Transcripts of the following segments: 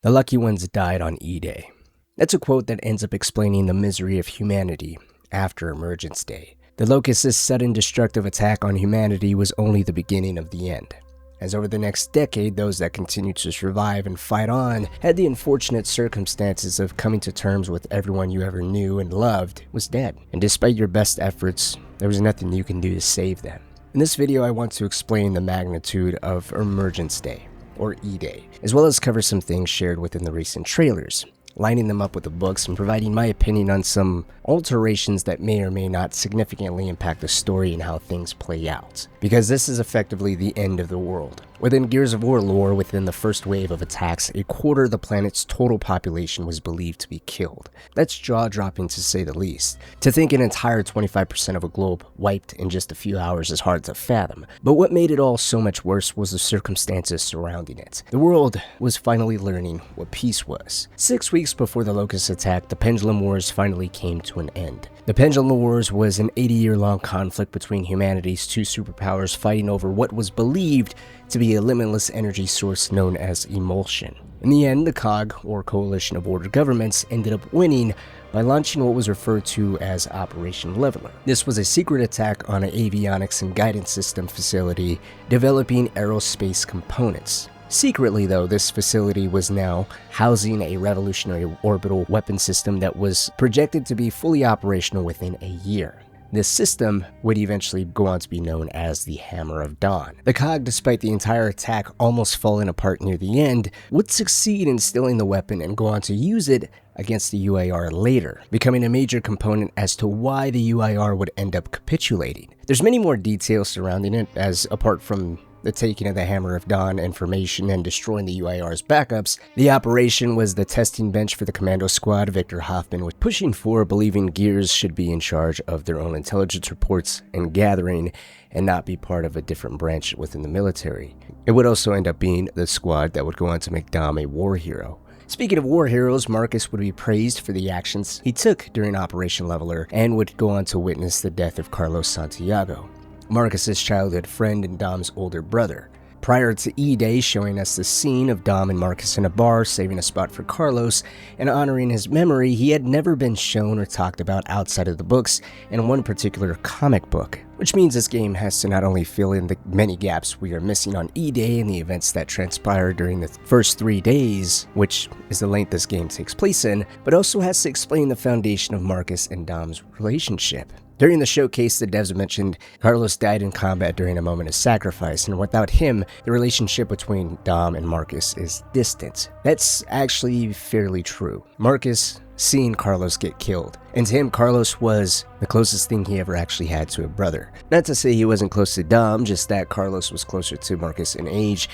The lucky ones died on Eday. That's a quote that ends up explaining the misery of humanity after Emergence Day. The Locust's sudden destructive attack on humanity was only the beginning of the end, as over the next decade, those that continued to survive and fight on had the unfortunate circumstances of coming to terms with everyone you ever knew and loved was dead, and despite your best efforts, there was nothing you can do to save them. In this video, I want to explain the magnitude of Emergence Day, or E-Day, as well as cover some things shared within the recent trailers, lining them up with the books and providing my opinion on some alterations that may or may not significantly impact the story and how things play out. Because this is effectively the end of the world. Within Gears of War lore, within the first wave of attacks, a quarter of the planet's total population was believed to be killed. That's jaw-dropping to say the least. To think an entire 25% of a globe wiped in just a few hours is hard to fathom. But what made it all so much worse was the circumstances surrounding it. The world was finally learning what peace was. 6 weeks before the Locust attack, the Pendulum Wars finally came to an end. The Pendulum Wars was an 80-year-long conflict between humanity's two superpowers fighting over what was believed to be a limitless energy source known as emulsion. In the end, the COG, or Coalition of Order Governments, ended up winning by launching what was referred to as Operation Leveler. This was a secret attack on an avionics and guidance system facility developing aerospace components. Secretly, though, this facility was now housing a revolutionary orbital weapon system that was projected to be fully operational within a year. This system would eventually go on to be known as the Hammer of Dawn. The COG, despite the entire attack almost falling apart near the end, would succeed in stealing the weapon and go on to use it against the UIR later, becoming a major component as to why the UIR would end up capitulating. There's many more details surrounding it, as apart from the taking of the Hammer of Dawn information and destroying the UIR's backups, the operation was the testing bench for the commando squad Victor Hoffman was pushing for, believing Gears should be in charge of their own intelligence reports and gathering and not be part of a different branch within the military. It would also end up being the squad that would go on to make Dom a war hero. Speaking of war heroes, Marcus would be praised for the actions he took during Operation Leveler and would go on to witness the death of Carlos Santiago, Marcus's childhood friend and Dom's older brother. Prior to E-Day showing us the scene of Dom and Marcus in a bar saving a spot for Carlos and honoring his memory, he had never been shown or talked about outside of the books in one particular comic book, which means this game has to not only fill in the many gaps we are missing on E-Day and the events that transpired during the first 3 days, which is the length this game takes place in, but also has to explain the foundation of Marcus and Dom's relationship. During the showcase, the devs mentioned Carlos died in combat during a moment of sacrifice, and without him, the relationship between Dom and Marcus is distant. That's actually fairly true. Marcus seen Carlos get killed, and to him, Carlos was the closest thing he ever actually had to a brother. Not to say he wasn't close to Dom, just that Carlos was closer to Marcus in age,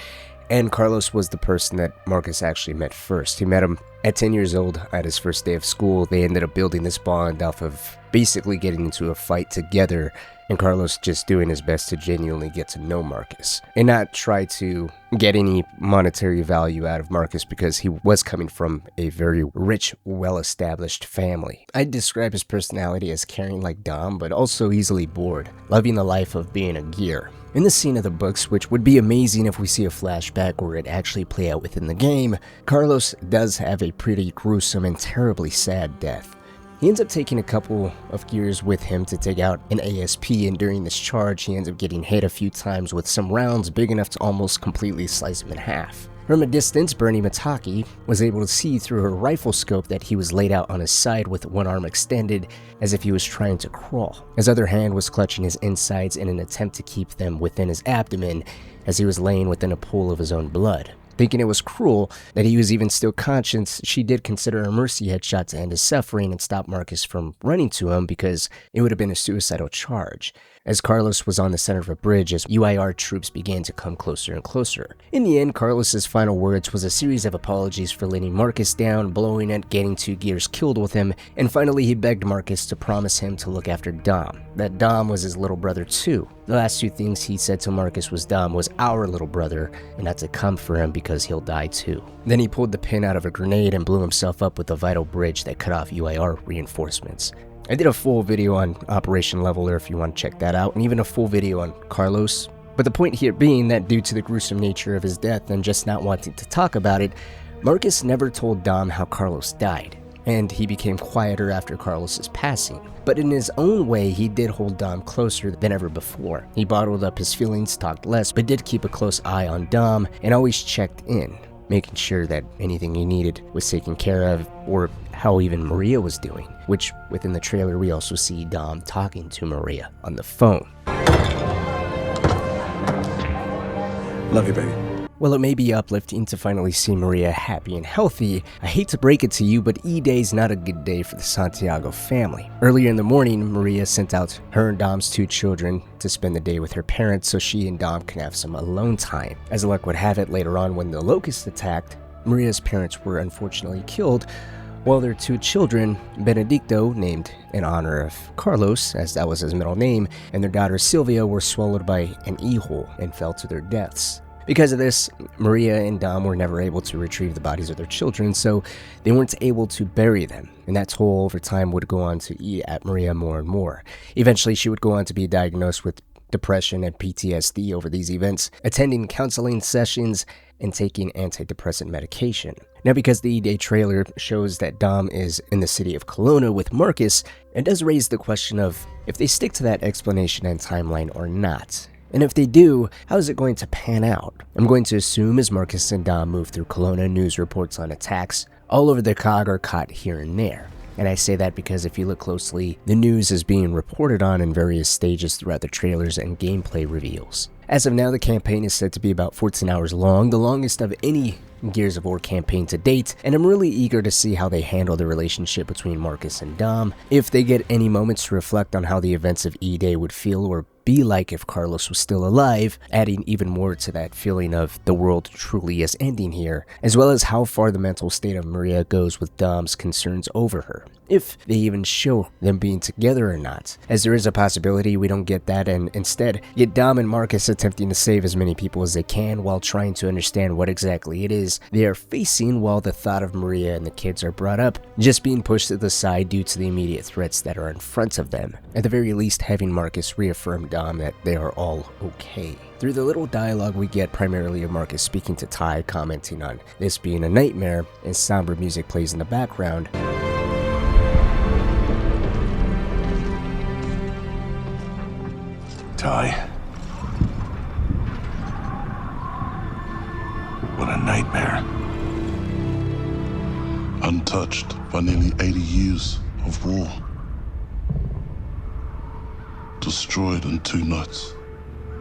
and Carlos was the person that Marcus actually met first. He met him at 10 years old at his first day of school. They ended up building this bond off of basically getting into a fight together, and Carlos just doing his best to genuinely get to know Marcus and not try to get any monetary value out of Marcus because he was coming from a very rich, well-established family. I'd describe his personality as caring like Dom, but also easily bored, loving the life of being a gear. In the scene of the books, which would be amazing if we see a flashback or it actually play out within the game, Carlos does have a pretty gruesome and terribly sad death. He ends up taking a couple of gears with him to take out an ASP, and during this charge he ends up getting hit a few times with some rounds big enough to almost completely slice him in half. From a distance, Bernie Mataki was able to see through her rifle scope that he was laid out on his side with one arm extended as if he was trying to crawl. His other hand was clutching his insides in an attempt to keep them within his abdomen as he was laying within a pool of his own blood. Thinking it was cruel that he was even still conscious, she did consider a mercy headshot to end his suffering and stop Marcus from running to him because it would have been a suicidal charge, as Carlos was on the center of a bridge as UIR troops began to come closer and closer. In the end, Carlos's final words was a series of apologies for letting Marcus down, blowing it, getting 2 gears killed with him, and finally he begged Marcus to promise him to look after Dom, that Dom was his little brother too. The last 2 things he said to Marcus was Dom was our little brother, and not to come for him because he'll die too. Then he pulled the pin out of a grenade and blew himself up with a vital bridge that cut off UIR reinforcements. I did a full video on Operation Leveler if you want to check that out, and even a full video on Carlos. But the point here being that due to the gruesome nature of his death and just not wanting to talk about it, Marcus never told Dom how Carlos died, and he became quieter after Carlos's passing. But in his own way, he did hold Dom closer than ever before. He bottled up his feelings, talked less, but did keep a close eye on Dom and always checked in, making sure that anything he needed was taken care of, or how even Maria was doing, which within the trailer we also see Dom talking to Maria on the phone. Love you, baby. While it may be uplifting to finally see Maria happy and healthy, I hate to break it to you, but E-Day's not a good day for the Santiago family. Earlier in the morning, Maria sent out her and Dom's 2 children to spend the day with her parents so she and Dom can have some alone time. As luck would have it, later on when the Locust attacked, Maria's parents were unfortunately killed, while their 2 children, Benedicto, named in honor of Carlos, as that was his middle name, and their daughter Sylvia were swallowed by an e-hole and fell to their deaths. Because of this, Maria and Dom were never able to retrieve the bodies of their children, so they weren't able to bury them, and that toll over time would go on to eat at Maria more and more. Eventually, she would go on to be diagnosed with depression and PTSD over these events, attending counseling sessions and taking antidepressant medication. Now, because the E-Day trailer shows that Dom is in the city of Colona with Marcus, it does raise the question of if they stick to that explanation and timeline or not. And if they do, how is it going to pan out? I'm going to assume as Marcus and Dom move through Colona, news reports on attacks all over the COG are caught here and there. And I say that because if you look closely, the news is being reported on in various stages throughout the trailers and gameplay reveals. As of now, the campaign is said to be about 14 hours long, the longest of any Gears of War campaign to date, and I'm really eager to see how they handle the relationship between Marcus and Dom, if they get any moments to reflect on how the events of E-Day would feel or be like if Carlos was still alive, adding even more to that feeling of the world truly is ending here, as well as how far the mental state of Maria goes with Dom's concerns over her, if they even show them being together or not, as there is a possibility we don't get that and instead get Dom and Marcus attempting to save as many people as they can while trying to understand what exactly it is they are facing, while the thought of Maria and the kids are brought up, just being pushed to the side due to the immediate threats that are in front of them, at the very least having Marcus reaffirm Dom that they are all okay. Through the little dialogue we get primarily of Marcus speaking to Ty, commenting on this being a nightmare, and somber music plays in the background. Ty. What a nightmare. Untouched by nearly 80 years of war. Destroyed in 2 nights.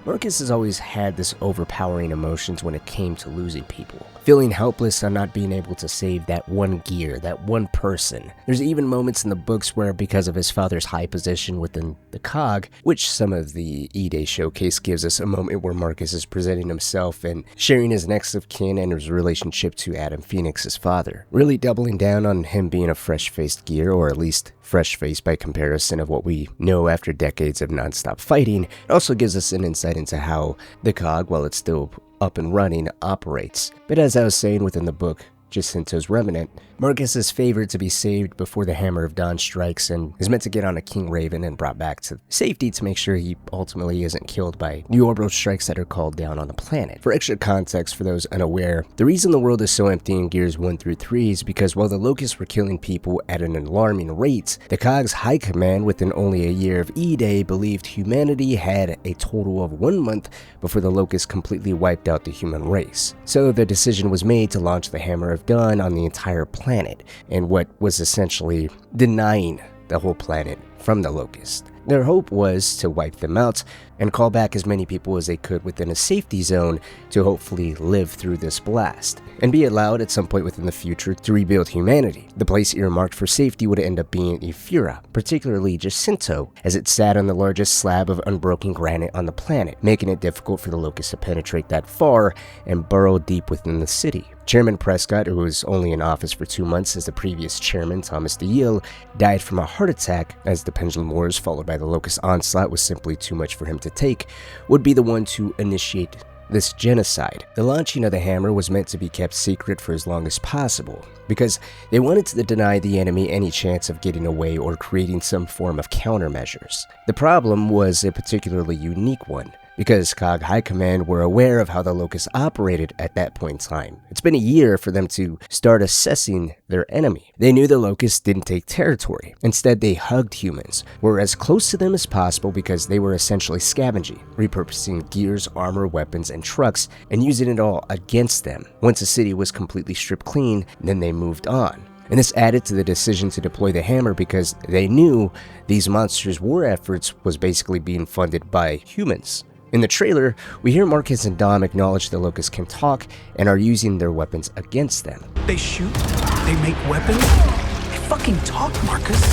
Marcus has always had this overpowering emotions when it came to losing people. Feeling helpless on not being able to save that one gear, that one person. There's even moments in the books where, because of his father's high position within the COG, which some of the E-Day showcase gives us a moment where Marcus is presenting himself and sharing his next of kin and his relationship to Adam Phoenix's father. Really doubling down on him being a fresh-faced gear, or at least fresh-faced by comparison of what we know after decades of non-stop fighting. It also gives us an insight into how the COG, while it's still up and running, operates. But as I was saying within the book, Jacinto's Revenant, Marcus is favored to be saved before the Hammer of Dawn strikes and is meant to get on a King Raven and brought back to safety to make sure he ultimately isn't killed by the orbital strikes that are called down on the planet. For extra context for those unaware, the reason the world is so empty in Gears 1 through 3 is because while the Locusts were killing people at an alarming rate, the COG's high command within only a year of E-Day believed humanity had a total of 1 month before the Locusts completely wiped out the human race. So the decision was made to launch the Hammer of Dawn on the entire planet, and what was essentially denying the whole planet from the Locust. Their hope was to wipe them out and call back as many people as they could within a safety zone to hopefully live through this blast, and be allowed at some point within the future to rebuild humanity. The place earmarked for safety would end up being Ephyra, particularly Jacinto, as it sat on the largest slab of unbroken granite on the planet, making it difficult for the Locusts to penetrate that far and burrow deep within the city. Chairman Prescott, who was only in office for 2 months as the previous chairman, Thomas DeYille, died from a heart attack as the Pendulum Wars, followed by the Locust onslaught, was simply too much for him to take, would be the one to initiate this genocide. The launching of the hammer was meant to be kept secret for as long as possible, because they wanted to deny the enemy any chance of getting away or creating some form of countermeasures. The problem was a particularly unique one. because COG High Command were aware of how the Locust operated at that point in time. It's been a year for them to start assessing their enemy. They knew the Locust didn't take territory. Instead, they hugged humans, were as close to them as possible because they were essentially scavenging, repurposing gears, armor, weapons, and trucks, and using it all against them. Once a city was completely stripped clean, then they moved on. And this added to the decision to deploy the hammer because they knew these monsters' war efforts was basically being funded by humans. In the trailer, we hear Marcus and Dom acknowledge the Locust can talk and are using their weapons against them. They shoot, they make weapons, they fucking talk, Marcus.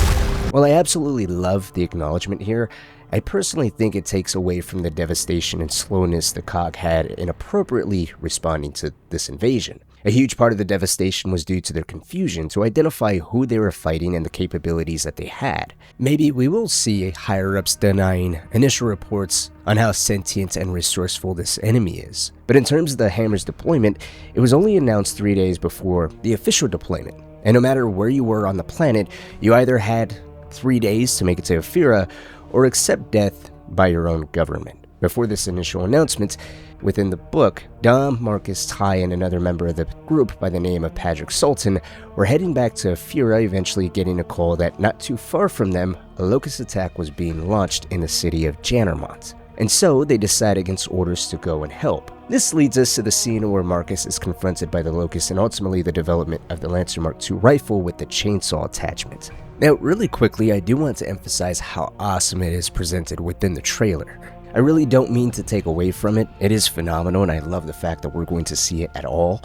While I absolutely love the acknowledgement here, I personally think it takes away from the devastation and slowness the COG had in appropriately responding to this invasion. A huge part of the devastation was due to their confusion to identify who they were fighting and the capabilities that they had. Maybe we will see higher-ups denying initial reports on how sentient and resourceful this enemy is. But in terms of the hammer's deployment, it was only announced 3 days before the official deployment. And no matter where you were on the planet, you either had 3 days to make it to Ophira or accept death by your own government. Before this initial announcement, within the book, Dom, Marcus, Ty, and another member of the group by the name of Patrick Sultan were heading back to Ophira, eventually getting a call that not too far from them, a Locust attack was being launched in the city of Jannermont. And so they decide against orders to go and help. This leads us to the scene where Marcus is confronted by the Locust and ultimately the development of the Lancer Mark II rifle with the chainsaw attachment. Now, really quickly, I do want to emphasize how awesome it is presented within the trailer. I really don't mean to take away from it. It is phenomenal, and I love the fact that we're going to see it at all.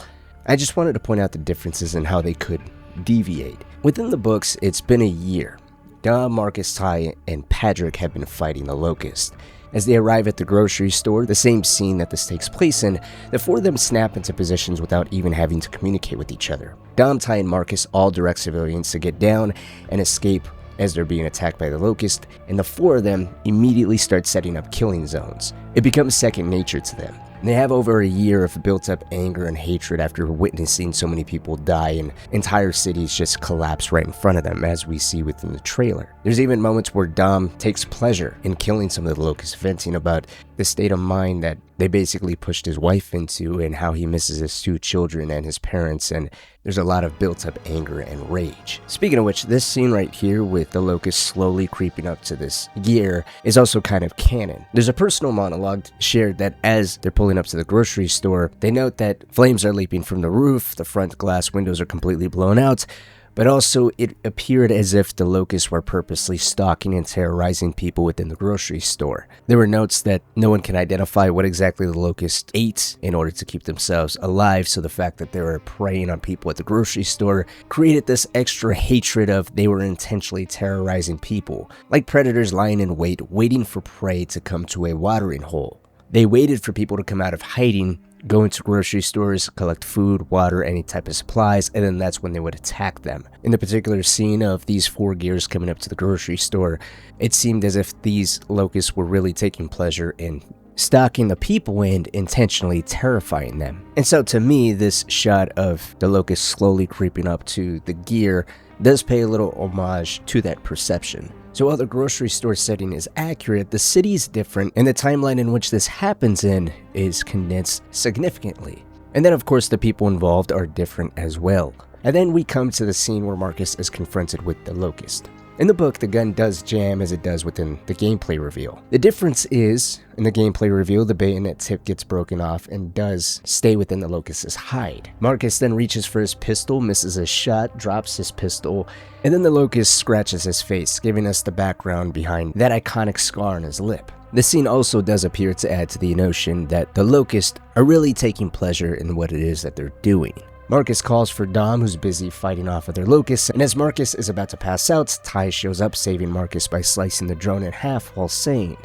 I just wanted to point out the differences in how they could deviate. Within the books, it's been a year. Dom, Marcus, Ty, and Patrick have been fighting the Locust. As they arrive at the grocery store, the same scene that this takes place in, the four of them snap into positions without even having to communicate with each other. Dom, Ty, and Marcus all direct civilians to get down and escape as they're being attacked by the Locust, and the four of them immediately start setting up killing zones. It becomes second nature to them. They have over a year of built-up anger and hatred after witnessing so many people die and entire cities just collapse right in front of them, as we see within the trailer. There's even moments where Dom takes pleasure in killing some of the Locusts, venting about the state of mind that they basically pushed his wife into and how he misses his 2 children and his parents, and there's a lot of built-up anger and rage. Speaking of which, this scene right here with the Locust slowly creeping up to this gear is also kind of canon. There's a personal monologue shared that as they're pulling up to the grocery store, they note that flames are leaping from the roof, the front glass windows are completely blown out, but also it appeared as if the Locusts were purposely stalking and terrorizing people within the grocery store. There were notes that no one can identify what exactly the Locusts ate in order to keep themselves alive, so the fact that they were preying on people at the grocery store created this extra hatred of they were intentionally terrorizing people, like predators lying in wait, waiting for prey to come to a watering hole. They waited for people to come out of hiding, go into grocery stores, collect food, water, any type of supplies, and then that's when they would attack them. In the particular scene of these 4 gears coming up to the grocery store, it seemed as if these Locusts were really taking pleasure in stalking the people and intentionally terrifying them. And so to me, this shot of the Locusts slowly creeping up to the gear does pay a little homage to that perception. So while the grocery store setting is accurate, the city is different, and the timeline in which this happens in is condensed significantly. And then of course the people involved are different as well. And then we come to the scene where Marcus is confronted with the Locust. In the book, the gun does jam as it does within the gameplay reveal. The difference is, in the gameplay reveal, the bayonet tip gets broken off and does stay within the Locust's hide. Marcus then reaches for his pistol, misses a shot, drops his pistol, and then the Locust scratches his face, giving us the background behind that iconic scar on his lip. The scene also does appear to add to the notion that the Locusts are really taking pleasure in what it is that they're doing. Marcus calls for Dom, who's busy fighting off other Locusts, and as Marcus is about to pass out, Ty shows up, saving Marcus by slicing the drone in half while saying,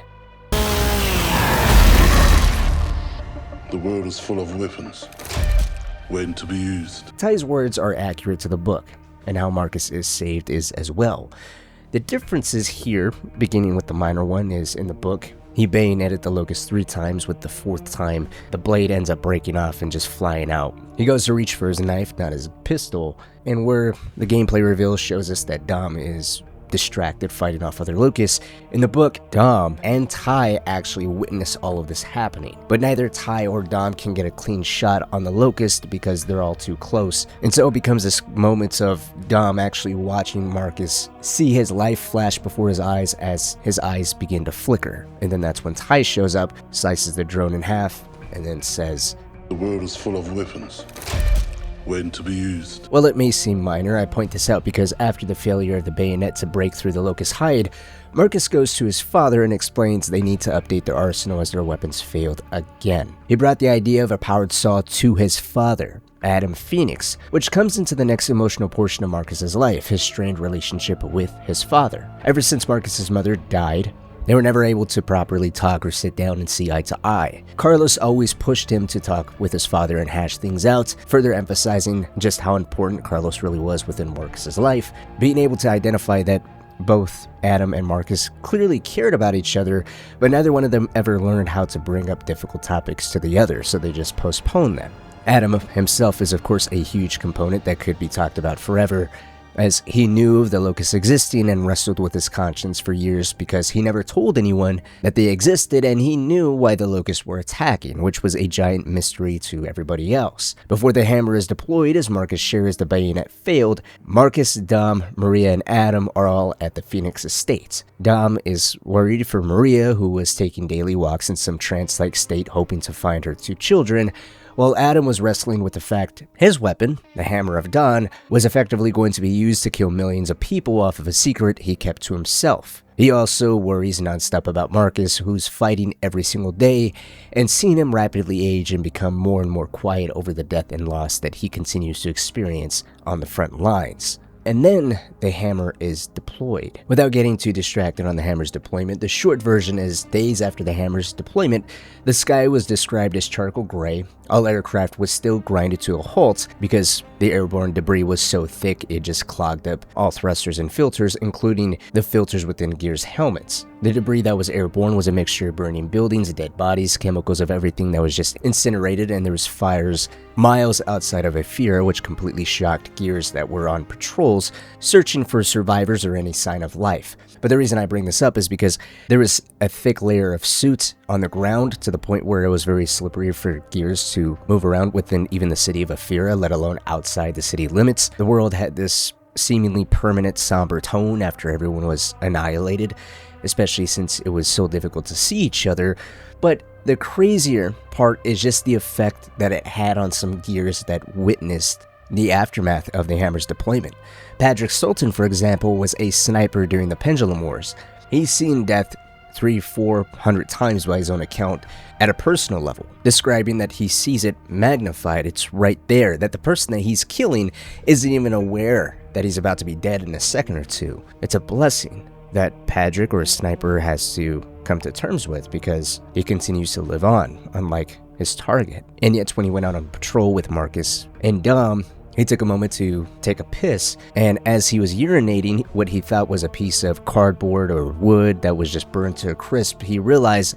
The world is full of weapons, waiting to be used. Ty's words are accurate to the book, and how Marcus is saved is as well. The differences here, beginning with the minor one, is in the book, he bayoneted the Locust 3 times, with the 4th time, the blade ends up breaking off and just flying out. He goes to reach for his knife, not his pistol, and where the gameplay reveal shows us that Dom is distracted fighting off other Locusts. In the book, Dom and Ty actually witness all of this happening, but neither Ty or Dom can get a clean shot on the Locust because they're all too close. And so it becomes this moment of Dom actually watching Marcus see his life flash before his eyes as his eyes begin to flicker. And then that's when Ty shows up, slices the drone in half, and then says, The world is full of weapons, waiting to be used. While it may seem minor, I point this out because after the failure of the bayonet to break through the Locust hide, Marcus goes to his father and explains they need to update their arsenal as their weapons failed again. He brought the idea of a powered saw to his father, Adam Phoenix, which comes into the next emotional portion of Marcus's life, his strained relationship with his father. Ever since Marcus's mother died, they were never able to properly talk or sit down and see eye to eye. Carlos always pushed him to talk with his father and hash things out, further emphasizing just how important Carlos really was within Marcus's life, being able to identify that both Adam and Marcus clearly cared about each other, but neither one of them ever learned how to bring up difficult topics to the other, so they just postponed them. Adam himself is of course a huge component that could be talked about forever, as he knew of the Locusts existing and wrestled with his conscience for years because he never told anyone that they existed, and he knew why the Locusts were attacking, which was a giant mystery to everybody else. Before the hammer is deployed, as Marcus shares the bayonet failed, Marcus, Dom, Maria, and Adam are all at the Phoenix estate. Dom is worried for Maria, who was taking daily walks in some trance-like state hoping to find her two children, while Adam was wrestling with the fact his weapon, the Hammer of Dawn, was effectively going to be used to kill millions of people off of a secret he kept to himself. He also worries nonstop about Marcus, who's fighting every single day, and seeing him rapidly age and become more and more quiet over the death and loss that he continues to experience on the front lines. And then the hammer is deployed. Without getting too distracted on the hammer's deployment, the short version is days after the hammer's deployment, the sky was described as charcoal gray. All aircraft was still grinded to a halt because the airborne debris was so thick it just clogged up all thrusters and filters, including the filters within Gear's helmets. The debris that was airborne was a mixture of burning buildings, dead bodies, chemicals of everything that was just incinerated, and there was fires miles outside of Ephyra, which completely shocked Gears that were on patrols, searching for survivors or any sign of life. But the reason I bring this up is because there was a thick layer of soot on the ground to the point where it was very slippery for Gears to move around within even the city of Ephyra, let alone outside the city limits. The world had this seemingly permanent somber tone after everyone was annihilated, especially since it was so difficult to see each other. But the crazier part is just the effect that it had on some Gears that witnessed the aftermath of the hammer's deployment. Patrick Sultan, for example, was a sniper during the Pendulum Wars. He's seen death 300-400 times by his own account at a personal level, describing that he sees it magnified. It's right there, that the person that he's killing isn't even aware that he's about to be dead in a second or two. It's a blessing that Patrick, or a sniper, has to come to terms with because he continues to live on, unlike his target. And yet when he went out on patrol with Marcus and Dom, he took a moment to take a piss, and as he was urinating what he thought was a piece of cardboard or wood that was just burned to a crisp, he realized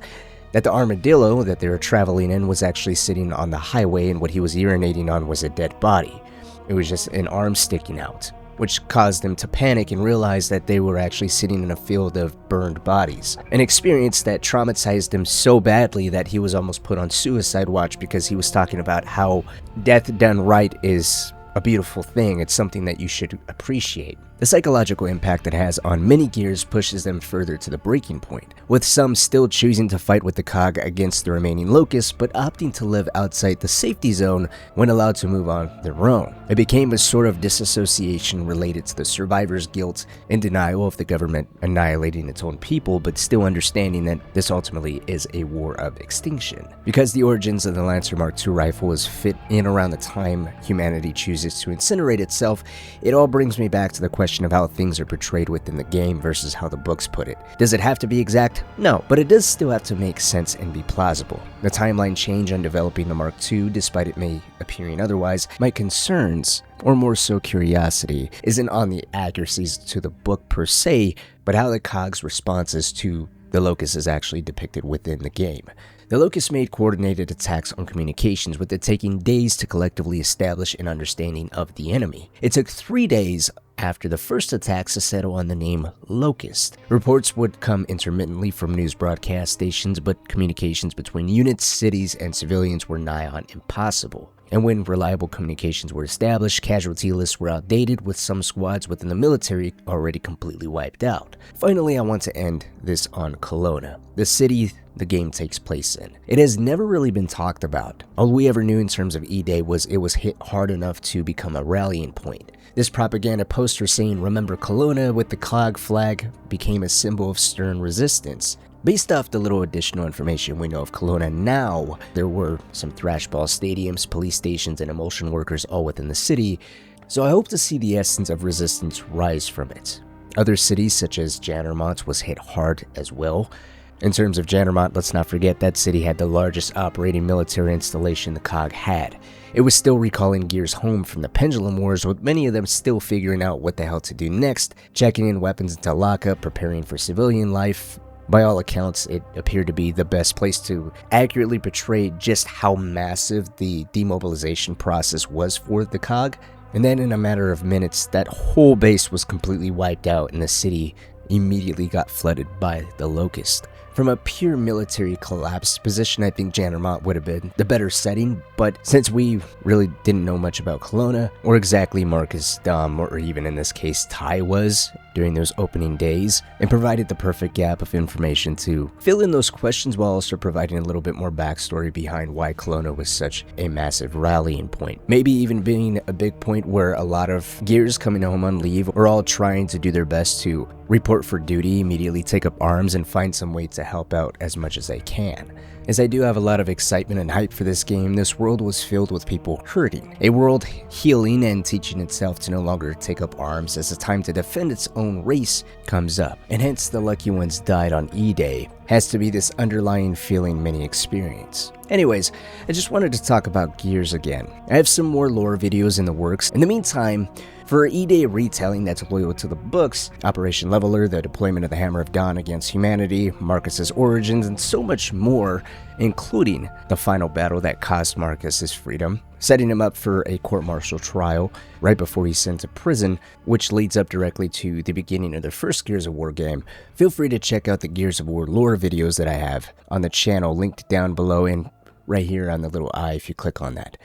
that the armadillo that they were traveling in was actually sitting on the highway, and what he was urinating on was a dead body. It was just an arm sticking out, which caused them to panic and realize that they were actually sitting in a field of burned bodies. An experience that traumatized him so badly that he was almost put on suicide watch because he was talking about how death done right is a beautiful thing. It's something that you should appreciate. The psychological impact it has on many Gears pushes them further to the breaking point, with some still choosing to fight with the cog against the remaining Locusts, but opting to live outside the safety zone when allowed to move on their own. It became a sort of disassociation related to the survivors' guilt and denial of the government annihilating its own people, but still understanding that this ultimately is a war of extinction. Because the origins of the Lancer Mark II rifle is fit in around the time humanity chooses to incinerate itself, it all brings me back to the question of how things are portrayed within the game versus how the books put it. Does it have to be exact? No, but it does still have to make sense and be plausible. The timeline change on developing the Mark II, despite it may appearing otherwise, my concerns, or more so curiosity, isn't on the accuracies to the book per se, but how the cog's responses to the Locust is actually depicted within the game. The Locust made coordinated attacks on communications, with it taking days to collectively establish an understanding of the enemy. It took 3 days after the first attacks to settle on the name Locust. Reports would come intermittently from news broadcast stations, but communications between units, cities, and civilians were nigh on impossible. And when reliable communications were established, casualty lists were outdated, with some squads within the military already completely wiped out. Finally, I want to end this on Colona, the city the game takes place in. It has never really been talked about. All we ever knew in terms of E-Day was it was hit hard enough to become a rallying point. This propaganda poster saying "Remember Colona" with the COG flag became a symbol of stern resistance. Based off the little additional information we know of Colona now, there were some thrashball stadiums, police stations, and emulsion workers all within the city, so I hope to see the essence of resistance rise from it. Other cities such as Jannermont was hit hard as well. In terms of Jannermont, let's not forget that city had the largest operating military installation the COG had. It was still recalling Gears home from the Pendulum Wars, with many of them still figuring out what the hell to do next, checking in weapons into lockup, preparing for civilian life. By all accounts, it appeared to be the best place to accurately portray just how massive the demobilization process was for the COG. And then in a matter of minutes, that whole base was completely wiped out and the city immediately got flooded by the Locust. From a pure military collapse position, I think Jannermont would have been the better setting, but since we really didn't know much about Colona, or exactly Marcus, Dom, or even in this case Ty was during those opening days, it provided the perfect gap of information to fill in those questions while also providing a little bit more backstory behind why Colona was such a massive rallying point. Maybe even being a big point where a lot of Gears coming home on leave are all trying to do their best to report for duty, immediately take up arms, and find some way to help out as much as they can. As I do have a lot of excitement and hype for this game, this world was filled with people hurting, a world healing and teaching itself to no longer take up arms as the time to defend its own race comes up, and hence the lucky ones died on E-Day has to be this underlying feeling many experience. Anyways, I just wanted to talk about Gears again. I have some more lore videos in the works. In the meantime, for E-Day retelling that's loyal to the books, Operation Leveler, the deployment of the Hammer of Dawn against humanity, Marcus's origins, and so much more, including the final battle that cost Marcus his freedom, setting him up for a court-martial trial right before he's sent to prison, which leads up directly to the beginning of the first Gears of War game. Feel free to check out the Gears of War lore videos that I have on the channel, linked down below and right here on the little eye if you click on that.